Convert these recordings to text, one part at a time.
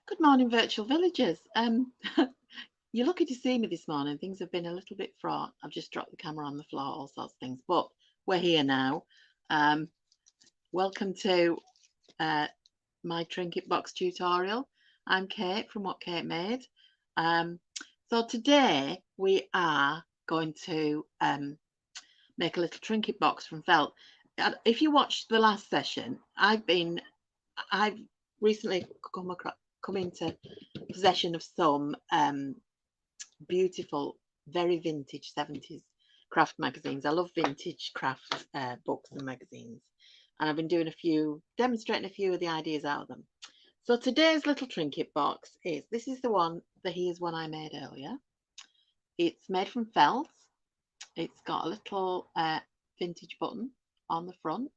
Good morning, virtual villagers. You're lucky to see me this morning. Things have been a little bit fraught. I've just dropped the camera on the floor, all sorts of things, but we're here now. Um, Welcome to my Trinket box tutorial. I'm Kate from What Kate Made. So today we are going to make a little trinket box from felt. If you watched the last session, I've recently come into possession of some beautiful, very vintage 70s craft magazines. I love vintage craft books and magazines, and I've been demonstrating a few of the ideas out of them. So today's little trinket box this is the one, here's one I made earlier. It's made from felt. It's got a little vintage button on the front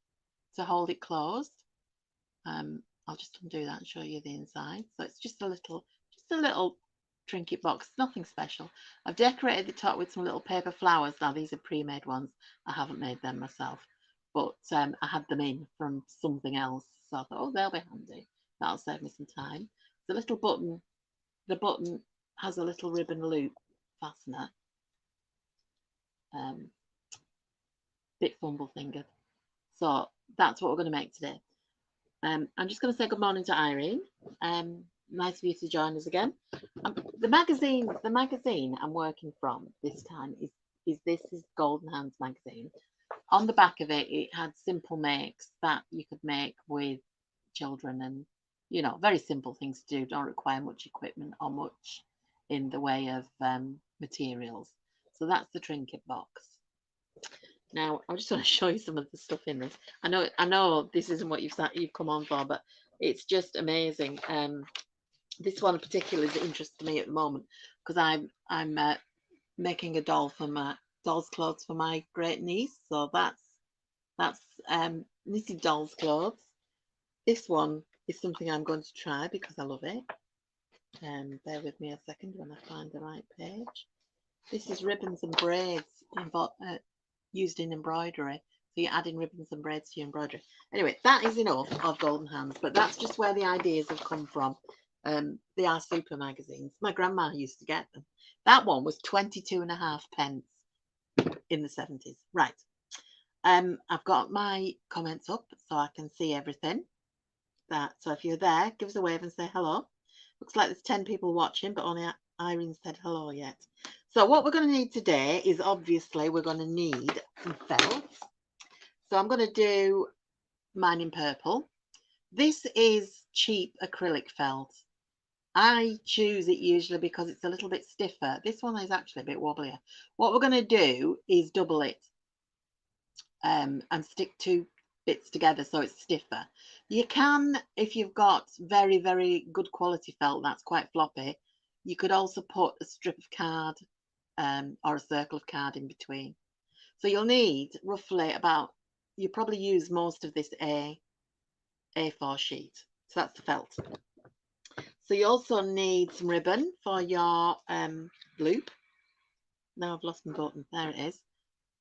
to hold it closed. I'll just undo that and show you the inside. So it's just a little trinket box, nothing special. I've decorated the top with some little paper flowers. Now these are pre-made ones. I haven't made them myself, but I had them in from something else. So I thought, oh, they'll be handy. That'll save me some time. The little button, the button has a little ribbon loop fastener. Bit fumble fingered. So that's what we're going to make today. I'm just going to say good morning to Irene. Nice of you to join us again. The magazine I'm working from this time is Golden Hands magazine. On the back of it, it had simple makes that you could make with children, and very simple things to do. Don't require much equipment or much in the way of materials. So that's the trinket box. Now, I just want to show you some of the stuff in this. I know this isn't what you've come on for, but it's just amazing. This one in particular is of interest to me at the moment because I'm making a doll's clothes for my great niece. So that's knitted doll's clothes. This one is something I'm going to try because I love it. Bear with me a second when I find the right page. This is ribbons and braids used in embroidery. So you're adding ribbons and braids to your embroidery. Anyway, that is enough of Golden Hands, but that's just where the ideas have come from. They are super magazines. My grandma used to get them. That one was 22.5 in the 70s. Right. I've got my comments up so I can see everything. So if you're there, give us a wave and say hello. Looks like there's 10 people watching, but only Irene said hello yet. So what we're going to need today is, obviously, we're going to need some felt. So I'm going to do mine in purple. This is cheap acrylic felt. I choose it usually because it's a little bit stiffer. This one is actually a bit wobblier. What we're going to do is double it and stick two bits together so it's stiffer. You can, if you've got very, very good quality felt that's quite floppy, you could also put a strip of card or a circle of card in between. So you'll need roughly you probably use most of this A4 sheet. So that's the felt. So you also need some ribbon for your loop. Now I've lost my button. There it is.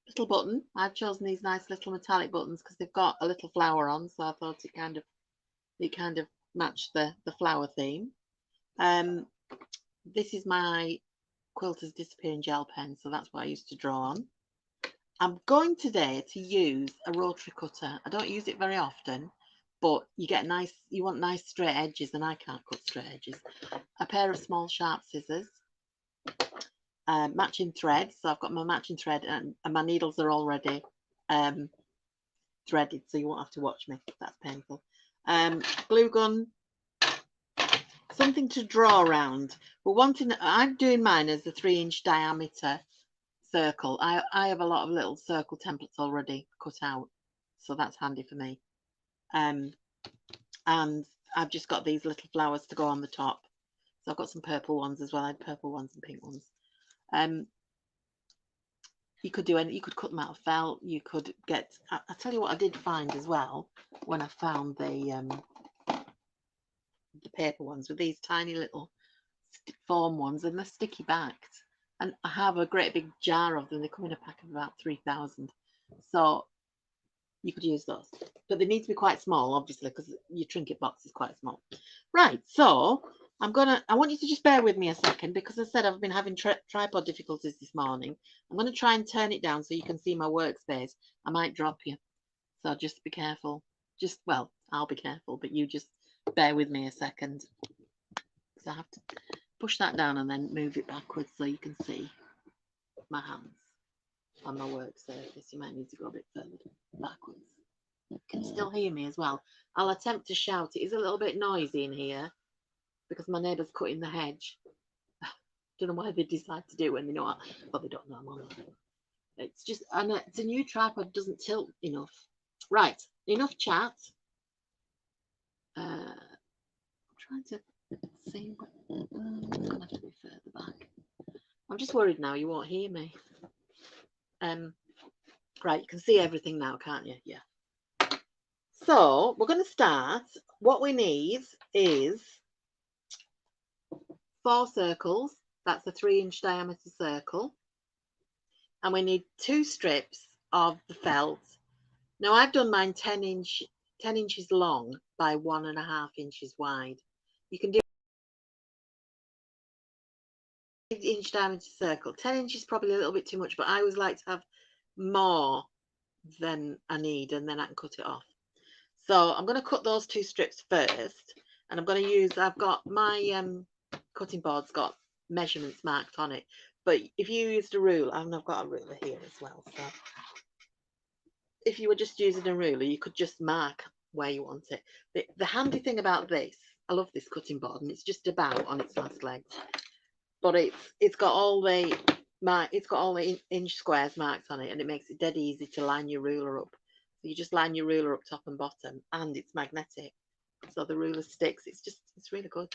Little button. I've chosen these nice little metallic buttons because they've got a little flower on, so I thought it kind of matched the flower theme. This is my Quilter's Disappearing Gel pen, so that's what I used to draw on. I'm going today to use a rotary cutter. I don't use it very often, but you want nice straight edges, and I can't cut straight edges. A pair of small sharp scissors, matching thread. So I've got my matching thread, and my needles are already threaded, so you won't have to watch me. That's painful. Glue gun, something to draw around. I'm doing mine as a 3-inch diameter circle. I have a lot of little circle templates already cut out, so that's handy for me. And I've just got these little flowers to go on the top. So I've got some purple ones as well. I had purple ones and pink ones. You could cut them out of felt. You could get. I'll tell you what I did find as well when I found the paper ones with these tiny little foam ones, and they're sticky backed. And I have a great big jar of them. They come in a pack of about 3,000. So you could use those, but they need to be quite small, obviously, because your trinket box is quite small. Right, so I want you to just bear with me a second because I said I've been having tripod difficulties this morning. I'm going to try and turn it down so you can see my workspace. I might drop you. So just be careful. Well, I'll be careful, but you just bear with me a second. So I have to push that down and then move it backwards so you can see my hands on my work surface. You might need to go a bit further backwards. You can still hear me as well. I'll attempt to shout. It is a little bit noisy in here because my neighbour's cutting the hedge. Don't know why they decide to do it when they know. Well, they don't know I'm on it. It's just, and it's a new tripod, doesn't tilt enough. Right, enough chat. I'm trying to see. It's gonna have to be further back. I'm just worried now you won't hear me. Right, you can see everything now, can't you? Yeah. So we're going to start. What we need is 4 circles. That's a 3-inch diameter circle. And we need 2 strips of the felt. Now I've done mine 10 inches long by 1.5 inches wide. You can do 8-inch diameter circle. 10 inches probably a little bit too much, but I always like to have more than I need, and then I can cut it off. So I'm going to cut those 2 strips first, and I'm going to use, I've got my cutting board's got measurements marked on it, but if you used a ruler, and I've got a ruler here as well, so if you were just using a ruler, you could just mark where you want it. The handy thing about this, I love this cutting board, and it's just about on its last legs, but it's got all the inch squares marked on it, and it makes it dead easy to line your ruler up. So you just line your ruler up top and bottom, and it's magnetic, so the ruler sticks. It's really good,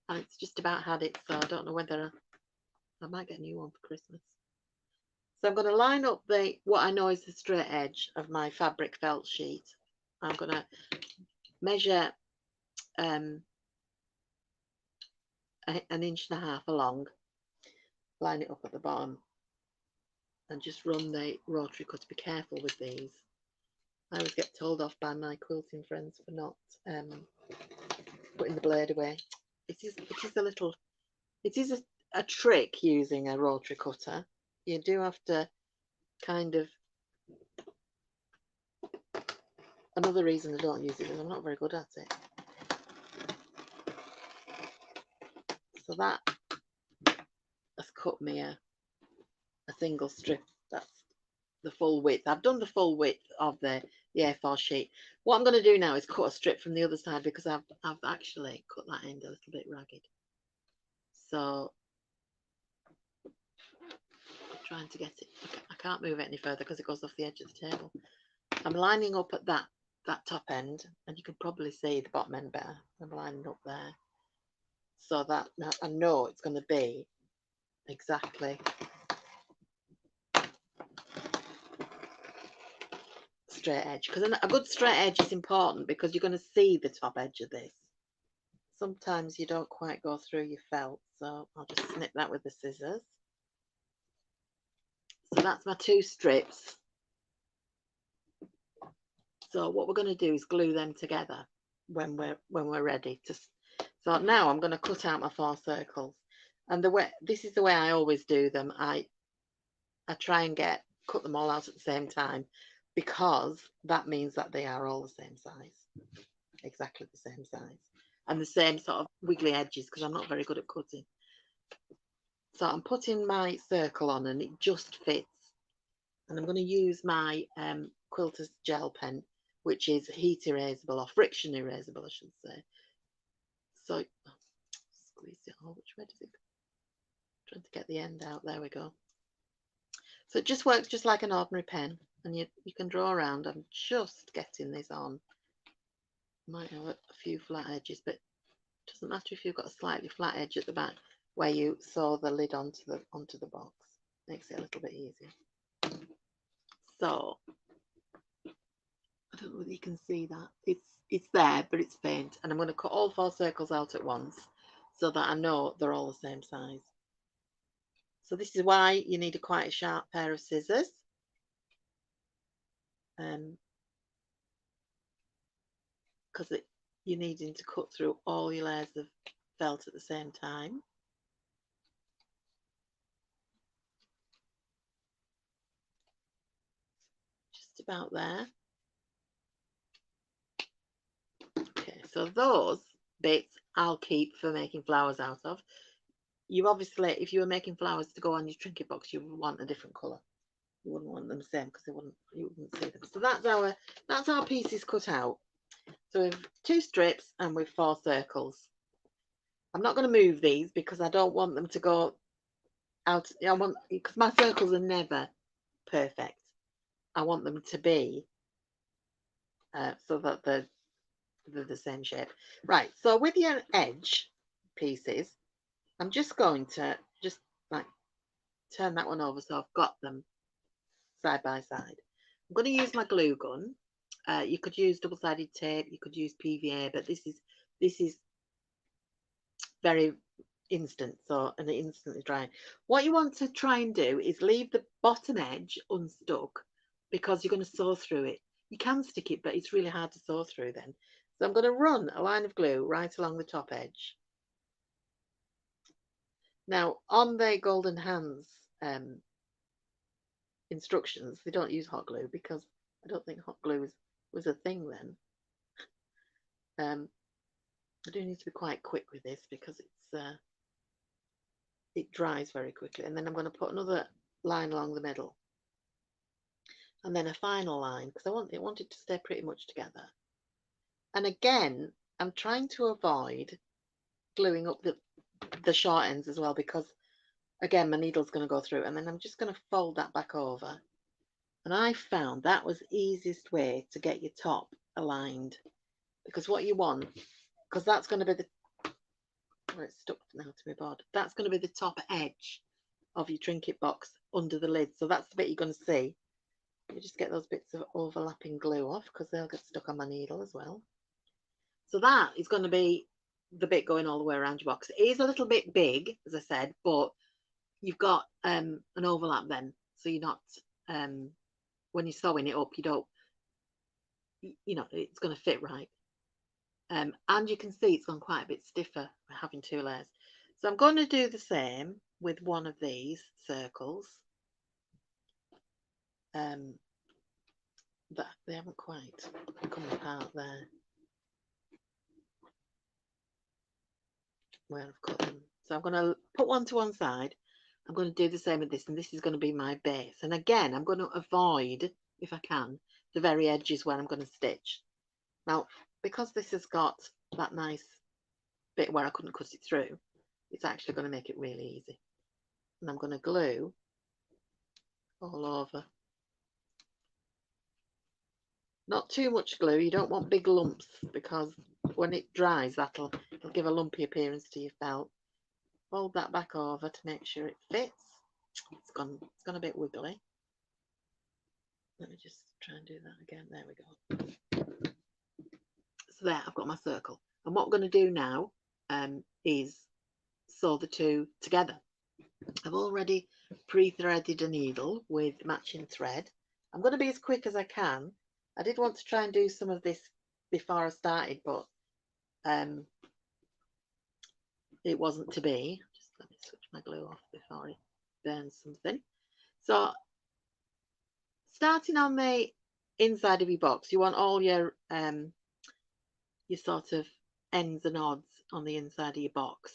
and it's just about had it, so I don't know whether I might get a new one for Christmas. So I'm going to line up what I know is the straight edge of my fabric felt sheet. I'm going to measure an 1.5 inches along, line it up at the bottom, and just run the rotary cutter. Be careful with these. I always get told off by my quilting friends for not putting the blade away. It is a trick using a rotary cutter. You do have to kind of. Another reason I don't use it is I'm not very good at it. So that has cut me a single strip. That's the full width. I've done the full width of the A4 sheet. What I'm going to do now is cut a strip from the other side because I've actually cut that end a little bit ragged. So I'm trying to get it. I can't move it any further because it goes off the edge of the table. I'm lining up at that top end, and you can probably see the bottom end better. I'm lining up there so that now I know it's going to be exactly straight edge, because a good straight edge is important because you're going to see the top edge of this. Sometimes you don't quite go through your felt, so I'll just snip that with the scissors. So that's my 2 strips. So what we're going to do is glue them together when we're ready to. So now I'm going to cut out my 4 circles, and this is the way I always do them. I try and cut them all out at the same time, because that means that they are all the same size, exactly the same size, and the same sort of wiggly edges, because I'm not very good at cutting. So I'm putting my circle on, and it just fits. And I'm going to use my quilter's gel pen, which is heat erasable, or friction erasable, I should say. So squeeze it all. Which way does it go? Trying to get the end out. There we go. So it just works just like an ordinary pen, and you can draw around. I'm just getting this on. Might have a few flat edges, but it doesn't matter if you've got a slightly flat edge at the back where you sew the lid onto the box. Makes it a little bit easier. So I don't know whether you can see that. It's there, but it's faint, and I'm going to cut all 4 circles out at once so that I know they're all the same size. So this is why you need quite a sharp pair of scissors. Because you're needing to cut through all your layers of felt at the same time. Just about there. Okay, so those bits I'll keep for making flowers out of. You obviously, if you were making flowers to go on your Trinket box, you would want a different colour. You wouldn't want them the same because you wouldn't see them. So that's our pieces cut out. So we've 2 strips and with 4 circles. I'm not going to move these because I don't want them to go out. Because my circles are never perfect. I want them to be so that they're the same shape. Right, so with your edge pieces, I'm just going to just like turn that one over so I've got them side by side. I'm going to use my glue gun. You could use double-sided tape, you could use PVA, but this is very instant, and it instantly drying. What you want to try and do is leave the bottom edge unstuck because you're going to sew through it. You can stick it, but it's really hard to sew through then. So I'm going to run a line of glue right along the top edge. Now, on the Golden Hands instructions, they don't use hot glue because I don't think hot glue was a thing then. I do need to be quite quick with this because it dries very quickly. And then I'm going to put another line along the middle, and then a final line because I want it to stay pretty much together. And again, I'm trying to avoid gluing up the short ends as well because again my needle's going to go through, and then I'm just going to fold that back over. And I found that was the easiest way to get your top aligned, because what you want, because that's going to be it's stuck now to my board, that's going to be the top edge of your Trinket box under the lid. So that's the bit you're going to see. You just get those bits of overlapping glue off because they'll get stuck on my needle as well. So that is going to be the bit going all the way around your box. It is a little bit big, as I said, but you've got an overlap then, so you're not when you're sewing it up, you don't, it's going to fit right. And you can see it's gone quite a bit stiffer having 2 layers. So I'm going to do the same with one of these circles. But they haven't quite come apart there where I've cut them. So I'm going to put one to one side. I'm going to do the same with this, and this is going to be my base. And again, I'm going to avoid, if I can, the very edges where I'm going to stitch. Now, because this has got that nice bit where I couldn't cut it through, it's actually going to make it really easy. And I'm going to glue all over. Not too much glue, you don't want big lumps because when it dries it'll give a lumpy appearance to your felt. Fold that back over to make sure it fits. It's gone a bit wiggly. Let me just try and do that again. There we go. So there, I've got my circle. And what I'm going to do now is sew the 2 together. I've already pre-threaded a needle with matching thread. I'm going to be as quick as I can. I did want to try and do some of this before I started, but it wasn't to be. Just let me switch my glue off before it burns something. So starting on the inside of your box, you want all your sort of ends and odds on the inside of your box.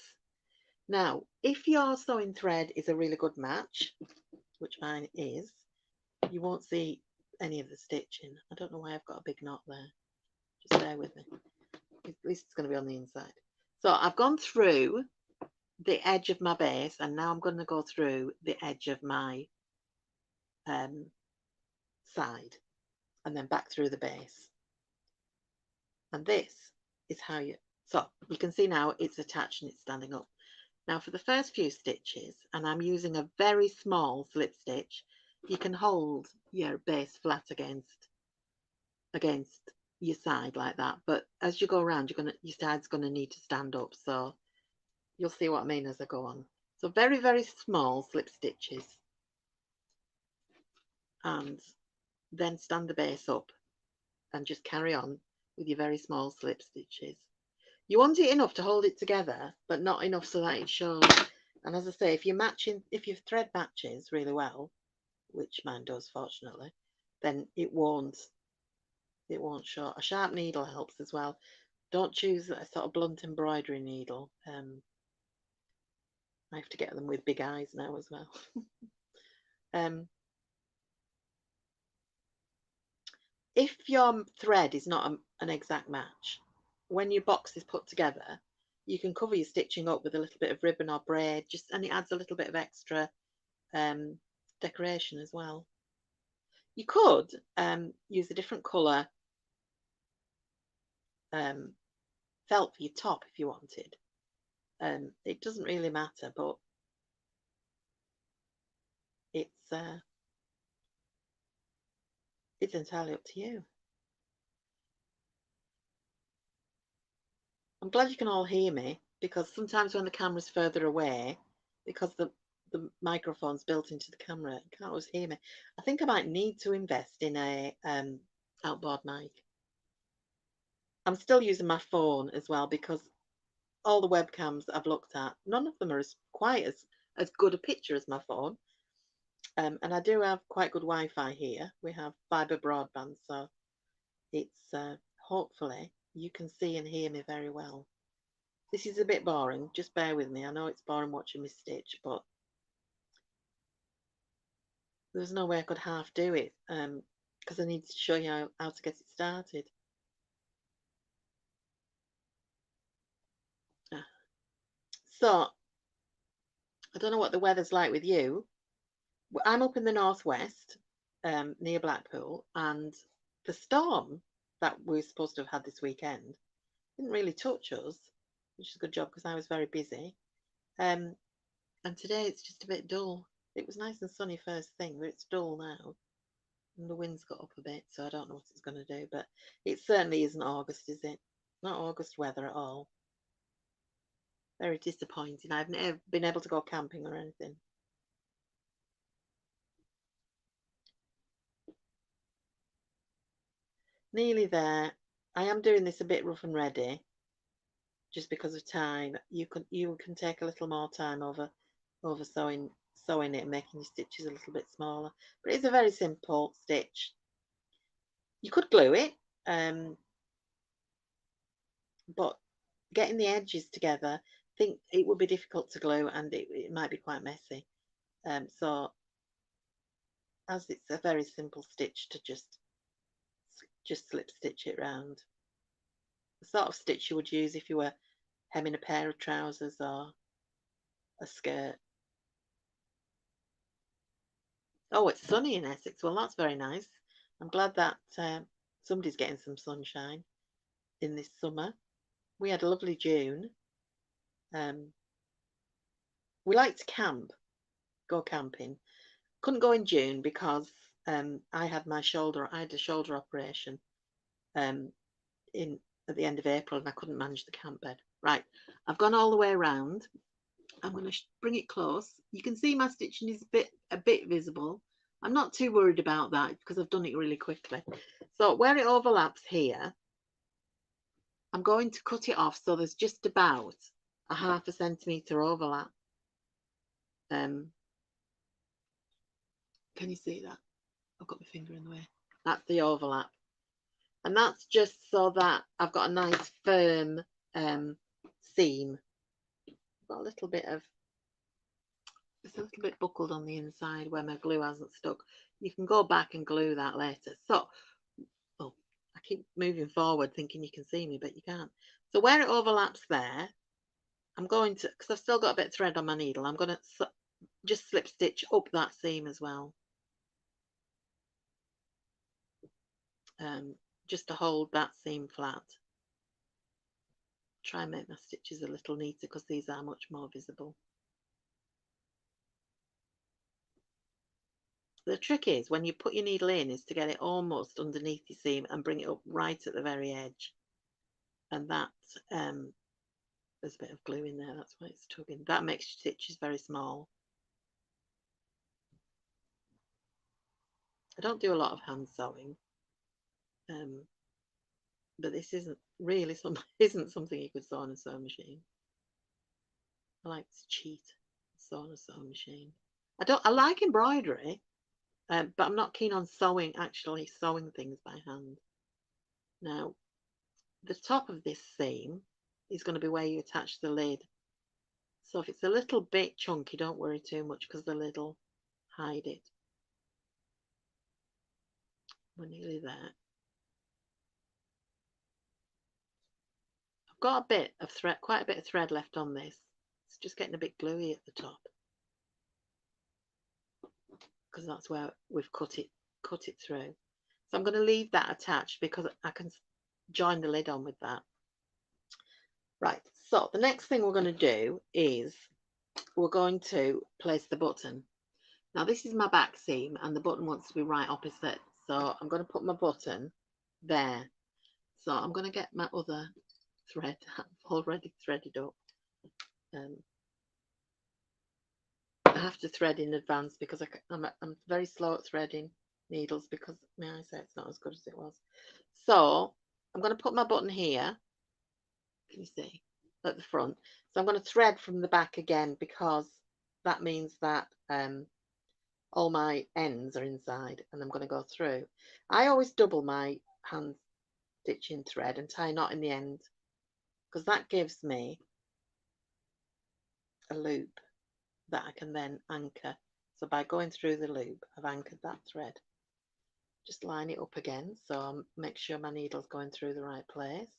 Now, if your sewing thread is a really good match, which mine is, you won't see any of the stitching. I don't know why I've got a big knot there. Just bear with me. At least it's going to be on the inside. So I've gone through the edge of my base, and now I'm going to go through the edge of my side, and then back through the base. And this is how you can see now it's attached and it's standing up. Now for the first few stitches, and I'm using a very small slip stitch, you can hold your base flat against your side like that, but as you go around your side's going to need to stand up, so you'll see what I mean as I go on. So very, very small slip stitches, and then stand the base up and just carry on with your very small slip stitches. You want it enough to hold it together, but not enough so that it shows. And as I say, if your thread matches really well, which mine does, fortunately, then it won't show. A sharp needle helps as well. Don't choose a sort of blunt embroidery needle. I have to get them with big eyes now as well. um, if your thread is not an exact match, when your box is put together, you can cover your stitching up with a little bit of ribbon or braid, and it adds a little bit of extra decoration as well. You could use a different colour felt for your top if you wanted. It doesn't really matter, but it's entirely up to you. I'm glad you can all hear me, because sometimes when the camera's further away, because the microphone's built into the camera, you can't always hear me. I think I might need to invest in a outboard mic. I'm still using my phone as well, because all the webcams I've looked at, none of them are quite as good a picture as my phone. And I do have quite good Wi-Fi here. We have fibre broadband, so it's hopefully you can see and hear me very well. This is a bit boring, just bear with me. I know it's boring watching me stitch, but there's no way I could half do it, because I need to show you how to get it started. So I don't know what the weather's like with you. I'm up in the northwest, near Blackpool, and the storm that we're supposed to have had this weekend didn't really touch us, which is a good job because I was very busy. And today it's just a bit dull. It was nice and sunny first thing, but it's dull now. And the wind's got up a bit, so I don't know what it's going to do. But it certainly isn't August, is it? Not August weather at all. Very disappointing. I've never been able to go camping or anything. Nearly there. I am doing this a bit rough and ready, just because of time. You can take a little more time over sewing it and making your stitches a little bit smaller. But it's a very simple stitch. You could glue it, but getting the edges together, I think it would be difficult to glue, and it might be quite messy. So as it's a very simple stitch to just slip stitch it round. The sort of stitch you would use if you were hemming a pair of trousers or a skirt. Oh, it's sunny in Essex. Well, that's very nice. I'm glad that somebody's getting some sunshine in this summer. We had a lovely June. We like to go camping. Couldn't go in June because I had a shoulder operation in at the end of April, and I couldn't manage the camp bed. Right, I've gone all the way around. I'm going to bring it close. You can see my stitching is a bit visible. I'm not too worried about that because I've done it really quickly. So where it overlaps here, I'm going to cut it off so there's just about a 1/2 centimetre overlap. Can you see that? I've got my finger in the way. That's the overlap. And that's just so that I've got a nice firm seam. I've got a little bit of, it's a little bit buckled on the inside where my glue hasn't stuck. You can go back and glue that later. So, oh, I keep moving forward thinking you can see me, but you can't. So where it overlaps there, I'm going to, because I've still got a bit of thread on my needle, I'm going to just slip stitch up that seam as well. Just to hold that seam flat. Try and make my stitches a little neater because these are much more visible. The trick is when you put your needle in is to get it almost underneath your seam and bring it up right at the very edge. And that, there's a bit of glue in there, that's why it's tugging. That makes your stitches very small. I don't do a lot of hand sewing, but this isn't really isn't something you could sew on a sewing machine. I like to cheat, sew on a sewing machine. I like embroidery, but I'm not keen on actually sewing things by hand. Now, the top of this seam is going to be where you attach the lid. So if it's a little bit chunky, don't worry too much because the lid will hide it. We're nearly there. I've got a bit of thread, quite a bit of thread left on this. It's just getting a bit gluey at the top because that's where we've cut it through. So I'm going to leave that attached because I can join the lid on with that. Right, so the next thing we're going to do is we're going to place the button. Now this is my back seam and the button wants to be right opposite. So I'm going to put my button there. So I'm going to get my other thread. I've already threaded up. I have to thread in advance because I'm very slow at threading needles because my eyesight's not as good as it was. So I'm going to put my button here. Can you see? At the front. So I'm going to thread from the back again because that means that all my ends are inside and I'm going to go through. I always double my hand stitching thread and tie a knot in the end because that gives me a loop that I can then anchor. So by going through the loop, I've anchored that thread. Just line it up again so I'll make sure my needle's going through the right place.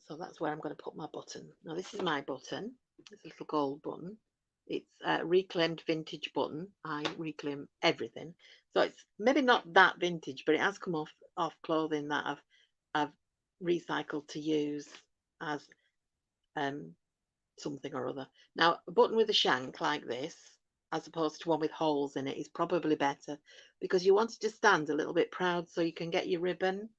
So that's where I'm going to put my button. Now this is my button. It's a little gold button. It's a reclaimed vintage button. I reclaim everything. So it's maybe not that vintage, but it has come off clothing that I've recycled to use as something or other. Now a button with a shank like this, as opposed to one with holes in it, is probably better because you want it to stand a little bit proud so you can get your ribbon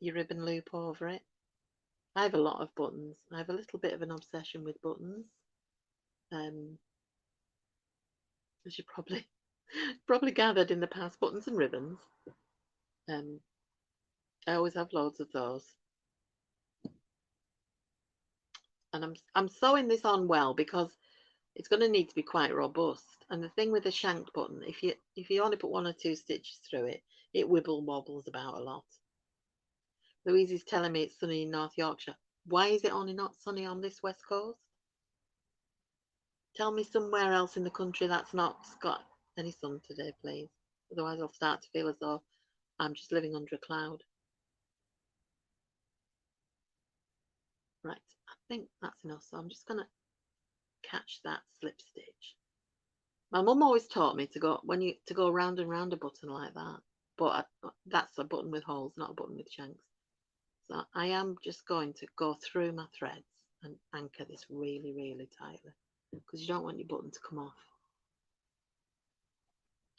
loop over it. I have a lot of buttons. I have a little bit of an obsession with buttons. As you probably gathered in the past, buttons and ribbons. I always have loads of those. And I'm sewing this on well because it's going to need to be quite robust. And the thing with a shanked button, if you only put 1 or 2 stitches through it, it wobbles about a lot. Louise is telling me it's sunny in North Yorkshire. Why is it only not sunny on this west coast? Tell me somewhere else in the country that's not got any sun today, please. Otherwise I'll start to feel as though I'm just living under a cloud. Right, I think that's enough. So I'm just going to catch that slip stitch. My mum always taught me to go round and round a button like that. But that's a button with holes, not a button with shanks. So I am just going to go through my threads and anchor this really, really tightly because you don't want your button to come off.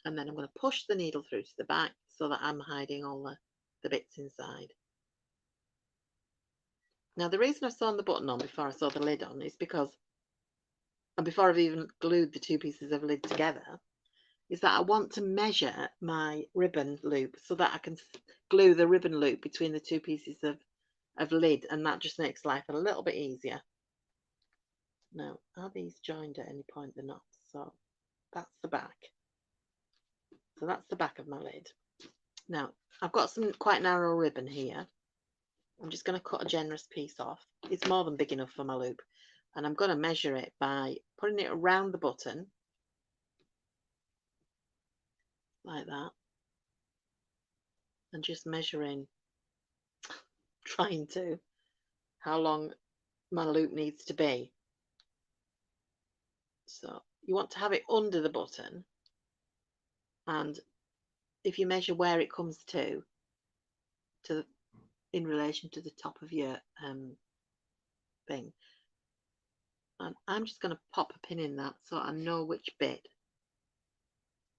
And then I'm going to push the needle through to the back so that I'm hiding all the bits inside. Now the reason I've sewn the button on before I sew the lid on is because, and before I've even glued the 2 pieces of lid together, is that I want to measure my ribbon loop so that I can glue the ribbon loop between the 2 pieces of lid, and that just makes life a little bit easier. Now, are these joined at any point? They're not. So that's the back. So that's the back of my lid. Now, I've got some quite narrow ribbon here. I'm just going to cut a generous piece off. It's more than big enough for my loop. And I'm going to measure it by putting it around the button. Like that. And just measuring, trying to, how long my loop needs to be. So you want to have it under the button. And if you measure where it comes to in relation to the top of your thing, and I'm just going to pop a pin in that so I know which bit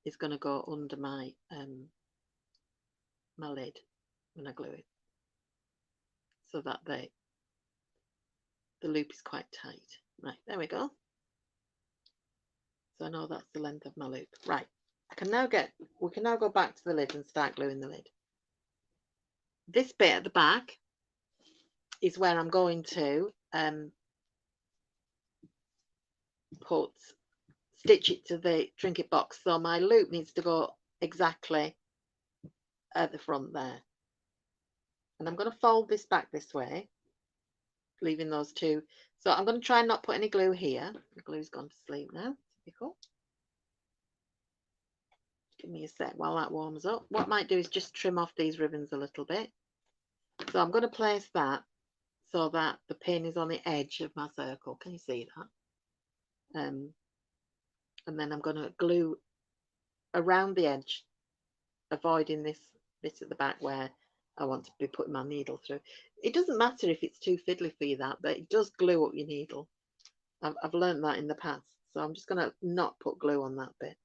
is going to go under my my lid when I glue it, so that the loop is quite tight. Right, there we go. So I know that's the length of my loop. Right, we can now go back to the lid and start gluing the lid. This bit at the back is where I'm going to stitch it to the trinket box. So my loop needs to go exactly at the front there. And I'm going to fold this back this way, leaving those two. So I'm going to try and not put any glue here. The glue's gone to sleep now. Typical. Give me a sec while that warms up. What I might do is just trim off these ribbons a little bit. So I'm going to place that so that the pin is on the edge of my circle. Can you see that? And then I'm going to glue around the edge, avoiding this bit at the back where I want to be putting my needle through. It doesn't matter if it's too fiddly for you, that, but it does glue up your needle. I've learned that in the past. So I'm just going to not put glue on that bit.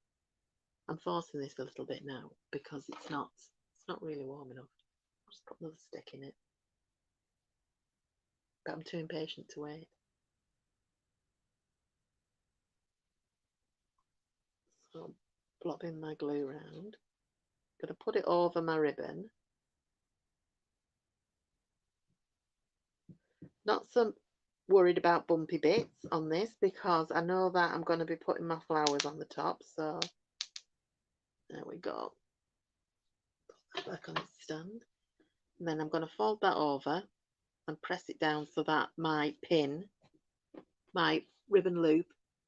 I'm forcing this a little bit now because it's not really warm enough. I'll just put another stick in it. But I'm too impatient to wait. So I'm plopping my glue around. I'm going to put it over my ribbon. Not so worried about bumpy bits on this because I know that I'm going to be putting my flowers on the top. So there we go. Put that back on its stand. And then I'm going to fold that over and press it down so that my pin, my ribbon loop,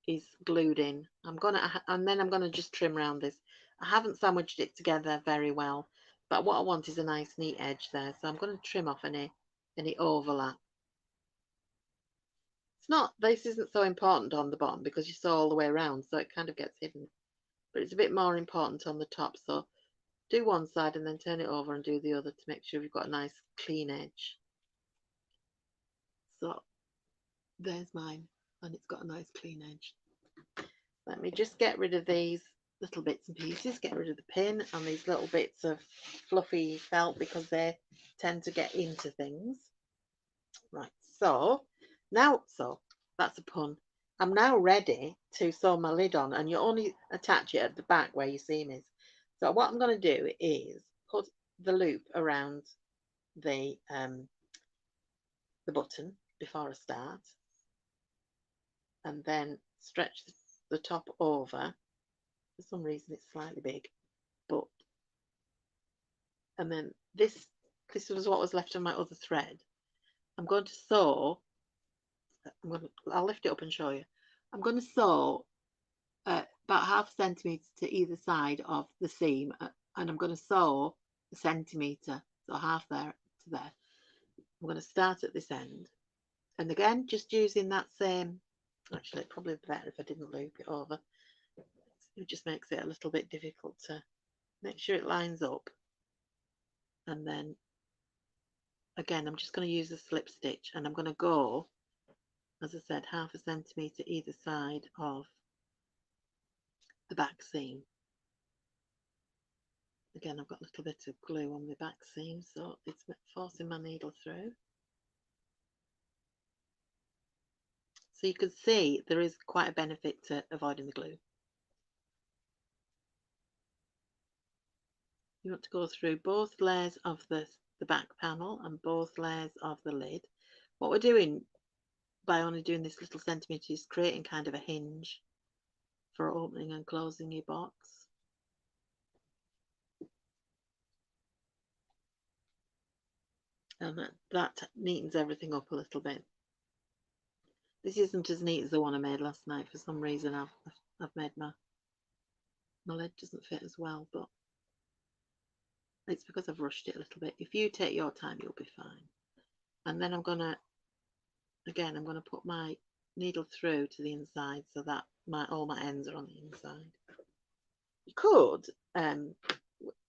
is glued in. And then I'm going to just trim around this. I haven't sandwiched it together very well, but what I want is a nice neat edge there. So I'm going to trim off any overlap. This isn't so important on the bottom because you sew all the way around, so it kind of gets hidden. But it's a bit more important on the top. So do one side and then turn it over and do the other to make sure you've got a nice clean edge. So there's mine, and it's got a nice clean edge. Let me just get rid of these little bits and pieces, get rid of the pin and these little bits of fluffy felt because they tend to get into things. Right, so that's a pun. I'm now ready to sew my lid on, and you only attach it at the back where your seam is. So what I'm going to do is put the loop around the button before I start, and then stretch the top over. For some reason it's slightly big, and then this was what was left of my other thread. I'm going to sew. I'll lift it up and show you. I'm going to sew about 0.5 centimetre to either side of the seam, and I'm going to sew a centimetre, so half there to there. I'm going to start at this end, and again just using that same, actually it'd probably be better if I didn't loop it over. It just makes it a little bit difficult to make sure it lines up. And then again I'm just going to use a slip stitch, and I'm going to go, as I said, 0.5 centimetre either side of the back seam. Again, I've got a little bit of glue on the back seam, so it's forcing my needle through. So you can see there is quite a benefit to avoiding the glue. You want to go through both layers of the back panel and both layers of the lid. What we're doing by only doing this little centimetre is creating kind of a hinge for opening and closing your box. And that neatens everything up a little bit. This isn't as neat as the one I made last night. For some reason I've made my lid doesn't fit as well, but it's because I've rushed it a little bit. If you take your time, you'll be fine. And then I'm going to put my needle through to the inside so that all my ends are on the inside. You could, a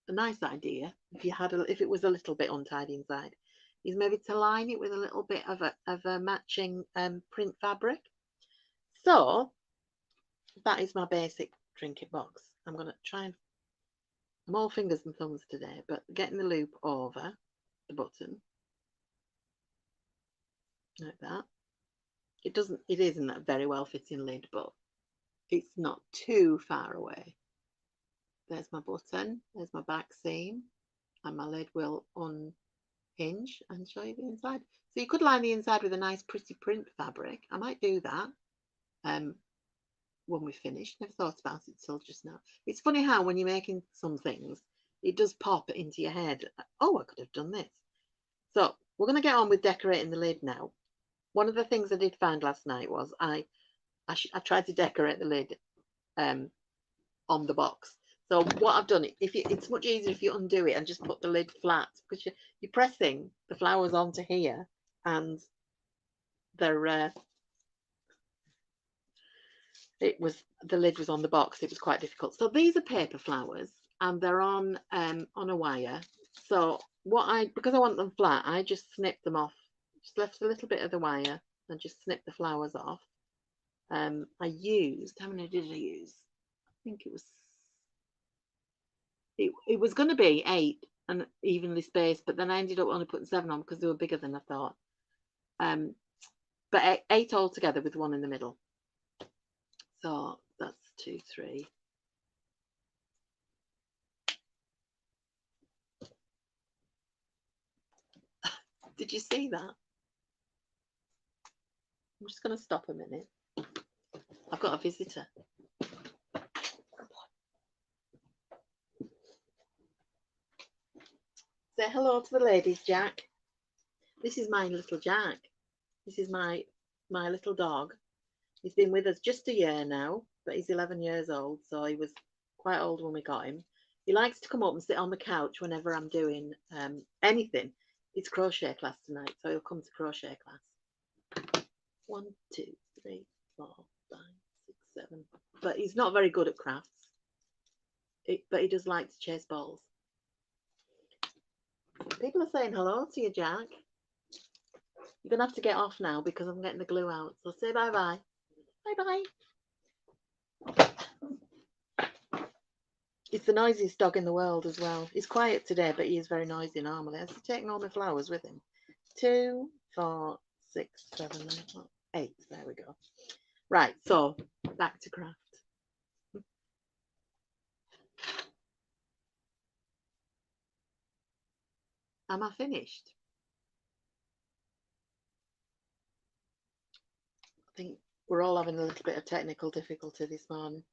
nice idea, if it was a little bit untidy inside, is maybe to line it with a little bit of a matching print fabric. So that is my basic trinket box. I'm going to try and, I'm all fingers and thumbs today, but getting the loop over the button like that. It isn't a very well fitting lid, but it's not too far away. there's my button, there's my back seam, and my lid will unhinge and show you the inside. So you could line the inside with a nice pretty print fabric. I might do that when we finish. Never thought about it till just now. It's funny how when you're making some things, it does pop into your head. Oh, I could have done this. So we're going to get on with decorating the lid now. One of the things I did find last night was I tried to decorate the lid on the box. So what I've done, it's much easier if you undo it and just put the lid flat, because you're pressing the flowers onto here, and they're the lid was on the box. It was quite difficult. So these are paper flowers, and they're on a wire. So because I want them flat, I just snipped them off. Just left a little bit of the wire and just snipped the flowers off. I used, how many did I use? I think it was going to be 8 and evenly spaced, but then I ended up only putting 7 on because they were bigger than I thought. But 8 altogether with 1 in the middle. So that's 2, 3. Did you see that? I'm just going to stop a minute. I've got a visitor. Say hello to the ladies, Jack. This is my little Jack. This is my little dog. He's been with us just a year now, but he's 11 years old, so he was quite old when we got him. He likes to come up and sit on the couch whenever I'm doing anything. It's crochet class tonight, so he'll come to crochet class. 1, 2, 3, 4, 5, 6, 7. But he's not very good at crafts. But he does like to chase balls. People are saying hello to you, Jack. You're going to have to get off now because I'm getting the glue out. So say bye-bye. Bye-bye. He's the noisiest dog in the world as well. He's quiet today, but he is very noisy normally. Has he taken all my flowers with him? 2, 4, 6, 7, 8. There we go. Right, so back to craft. Am I finished? I think we're all having a little bit of technical difficulty this morning.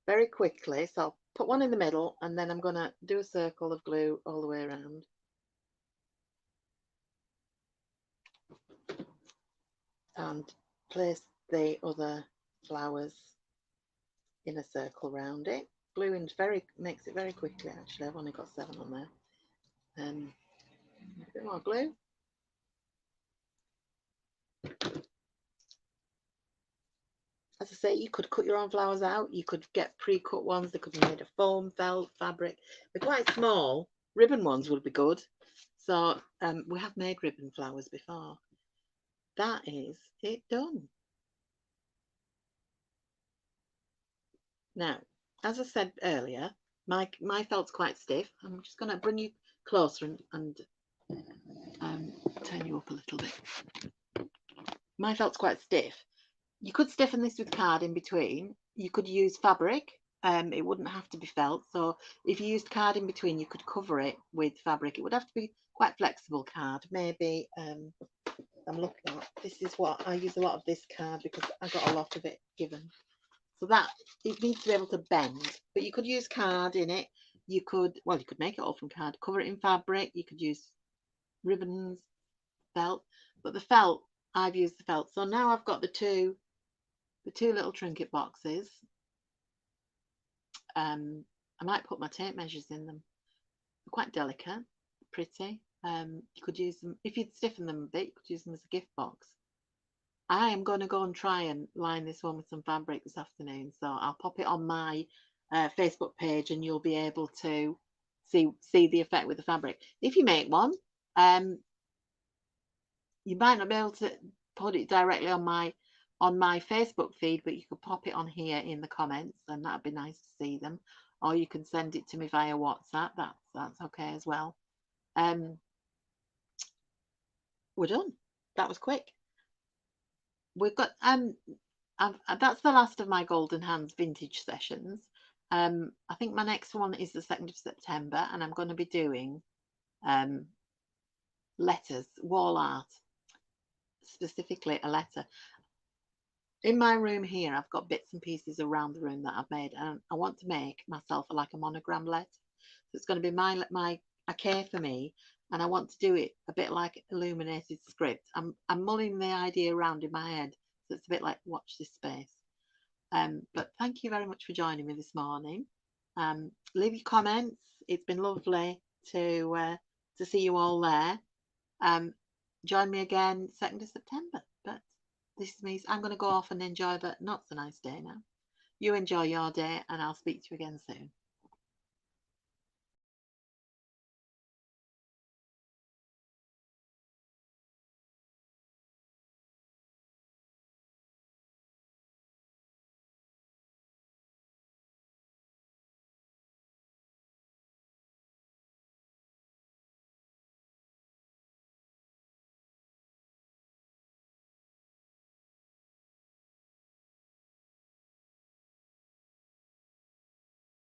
Very quickly, so I'll put 1 in the middle, and then I'm going to do a circle of glue all the way around. And place the other flowers in a circle around it. Gluing makes it very quickly, actually. I've only got 7 on there. A bit more glue. As I say, you could cut your own flowers out. You could get pre-cut ones. They could be made of foam, felt, fabric. They're quite small. Ribbon ones would be good. So we have made ribbon flowers before. That is it done. Now, as I said earlier, my felt's quite stiff. I'm just going to bring you closer and turn you up a little bit. My felt's quite stiff. You could stiffen this with card in between. You could use fabric. It wouldn't have to be felt. So if you used card in between, you could cover it with fabric. It would have to be quite flexible card. Maybe I'm looking at, this is what I use a lot of this card because I got a lot of it given. So that it needs to be able to bend. But you could use card in it. You could make it all from card. Cover it in fabric. You could use ribbons, felt. But the felt, I've used the felt. So now I've got the two little trinket boxes. I might put my tape measures in them. They're quite delicate, pretty. You could use them, if you'd stiffen them a bit, you could use them as a gift box. I am going to go and try and line this one with some fabric this afternoon. So I'll pop it on my Facebook page and you'll be able to see the effect with the fabric. If you make one, you might not be able to put it directly on my Facebook feed, but you could pop it on here in the comments, and that'd be nice to see them. Or you can send it to me via WhatsApp. That's okay as well. We're done. That was quick. We've got that's the last of my Golden Hands vintage sessions. I think my next one is the 2nd of September, and I'm going to be doing um, letters, wall art, specifically a letter. In my room here, I've got bits and pieces around the room that I've made, and I want to make myself like a monogram letter. So it's going to be my a K for me, and I want to do it a bit like illuminated script. I'm mulling the idea around in my head, so it's a bit like watch this space. But thank you very much for joining me this morning. Leave your comments. It's been lovely to see you all there. Join me again 2nd of September. But this means I'm going to go off and enjoy, but not so nice day now. You enjoy your day, and I'll speak to you again soon.